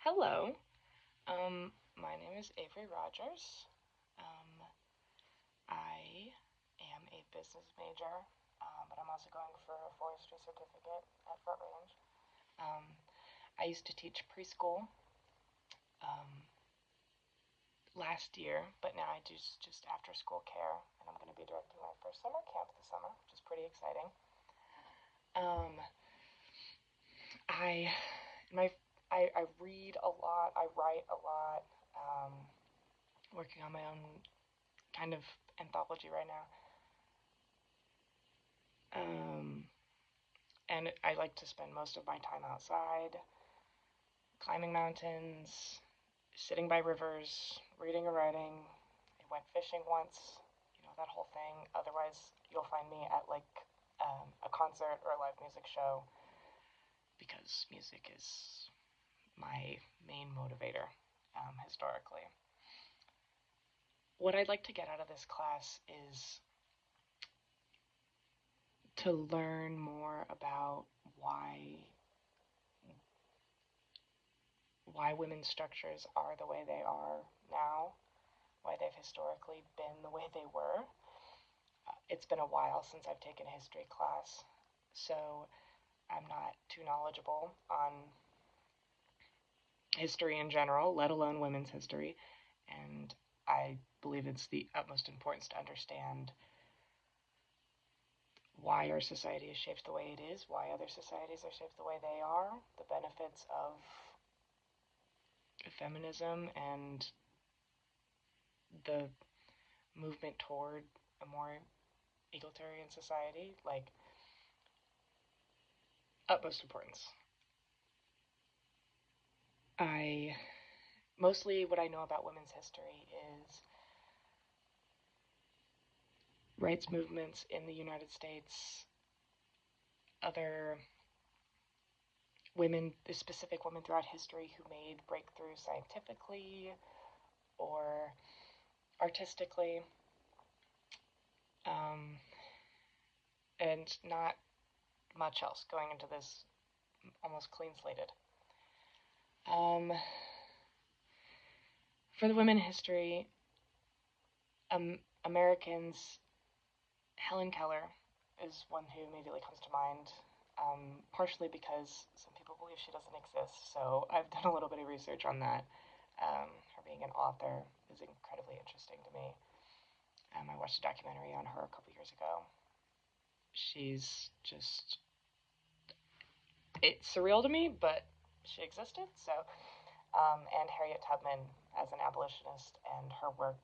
Hello. My name is Avery Rogers. I am a business major, but I'm also going for a forestry certificate at Front Range. Um, I used to teach preschool um, last year, but now I do just after school care, and I'm going to be directing my first summer camp this summer, which is pretty exciting. Um, I my I read a lot. I write a lot. Um, Working on my own kind of anthology right now. Um, and I like to spend most of my time outside, climbing mountains, sitting by rivers, reading or writing. I went fishing once, that whole thing. Otherwise, you'll find me at like a concert or a live music show because music is my main motivator historically. What I'd like to get out of this class is to learn more about why women's structures are the way they are now, why they've historically been the way they were. It's been a while since I've taken a history class, so I'm not too knowledgeable on history in general, let alone women's history. And I believe it's the utmost importance to understand why our society is shaped the way it is, why other societies are shaped the way they are, the benefits of feminism and the movement toward a more egalitarian society, like utmost importance. I Mostly what I know about women's history is rights movements in the United States, other women, specific women throughout history who made breakthroughs scientifically or artistically, um, and not much else going into this almost clean slated. For the women in history, Americans, Helen Keller is one who immediately comes to mind, partially because some people believe she doesn't exist, so I've done a little bit of research on that. Her being an author is incredibly interesting to me. I watched a documentary on her a couple years ago. She's just, it's surreal to me, but she existed, so. And Harriet Tubman as an abolitionist and her work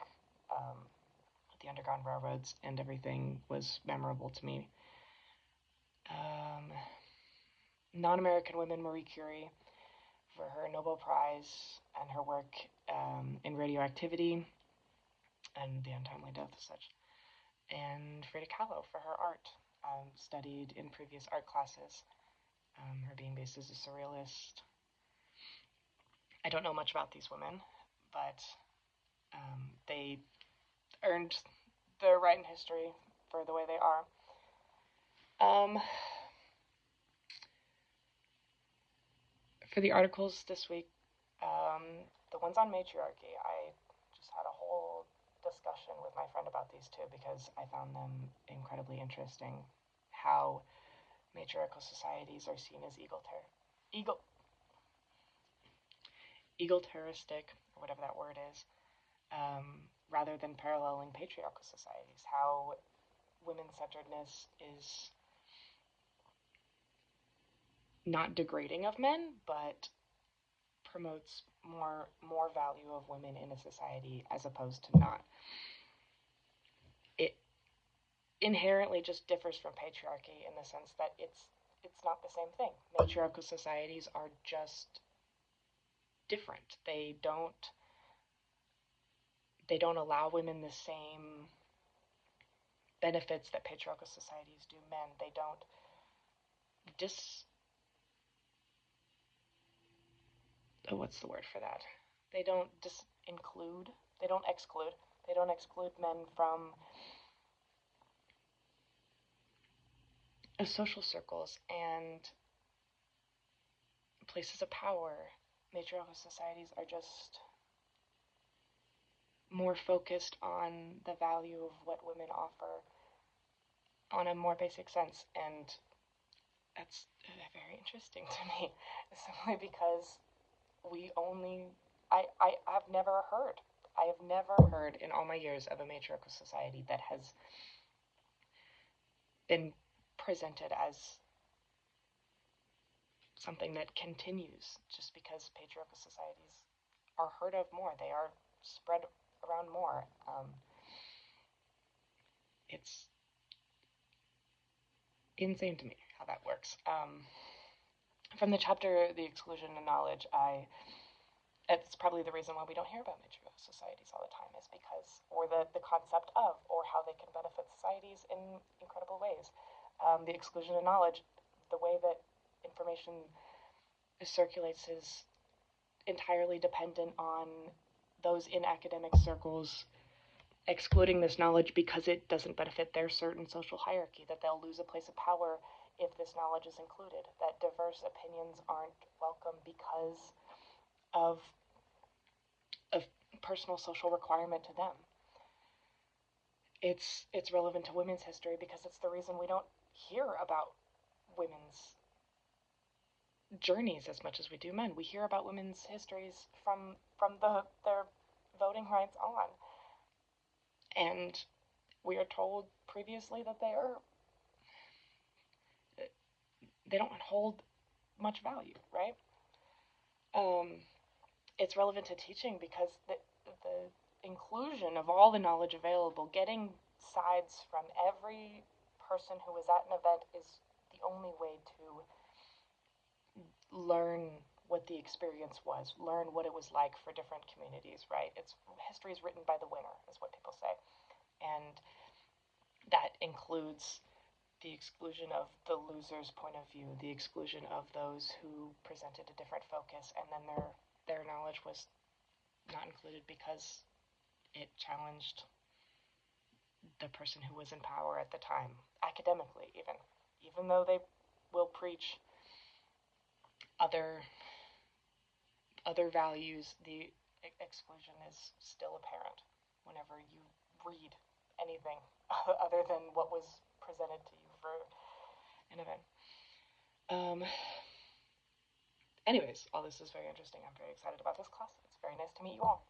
with the Underground Railroads and everything was memorable to me. Non-American women, Marie Curie, for her Nobel Prize and her work in radioactivity and the untimely death of such. And Frida Kahlo for her art, studied in previous art classes, her being based as a surrealist. I don't know much about these women, but they earned their right in history for the way they are. For the articles this week, the ones on matriarchy, I just had a whole discussion with my friend about these two because I found them incredibly interesting. How matriarchal societies are seen as egoteristic, or whatever that word is, rather than paralleling patriarchal societies. How women-centeredness is not degrading of men, but promotes more value of women in a society as opposed to not. It inherently just differs from patriarchy in the sense that it's not the same thing. Matriarchal societies are just different. They don't allow women the same benefits that patriarchal societies do men. They don't dis oh, what's the word for that? They don't include. They don't exclude. They don't exclude men from social circles and places of power matriarchal societies are just more focused on the value of what women offer on a more basic sense, and that's very interesting to me, simply because we only, I've never heard, I have never heard in all my years of a matriarchal society that has been presented as something that continues just because patriarchal societies are heard of more. They are spread around more. It's insane to me how that works. From the chapter, The Exclusion of Knowledge, it's probably the reason why we don't hear about matriarchal societies all the time, is because, or the concept of, or how they can benefit societies in incredible ways. The exclusion of knowledge, the way that information circulates is entirely dependent on those in academic circles excluding this knowledge because it doesn't benefit their certain social hierarchy, that they'll lose a place of power if this knowledge is included, that diverse opinions aren't welcome because of a personal social requirement to them. It's relevant to women's history because it's the reason we don't hear about women's journeys as much as we do men. We hear about women's histories from their voting rights on, and we are told previously that they don't hold much value, right? It's relevant to teaching because the inclusion of all the knowledge available, getting sides from every person who was at an event, is the only way to learn what the experience was, learn what it was like for different communities, right? History is written by the winner, is what people say. And that includes the exclusion of the loser's point of view, the exclusion of those who presented a different focus, and then their knowledge was not included because it challenged the person who was in power at the time, academically even though they will preach other values, the exclusion is still apparent whenever you read anything other than what was presented to you for an event. Anyways, all this is very interesting. I'm very excited about this class. It's very nice to meet you all.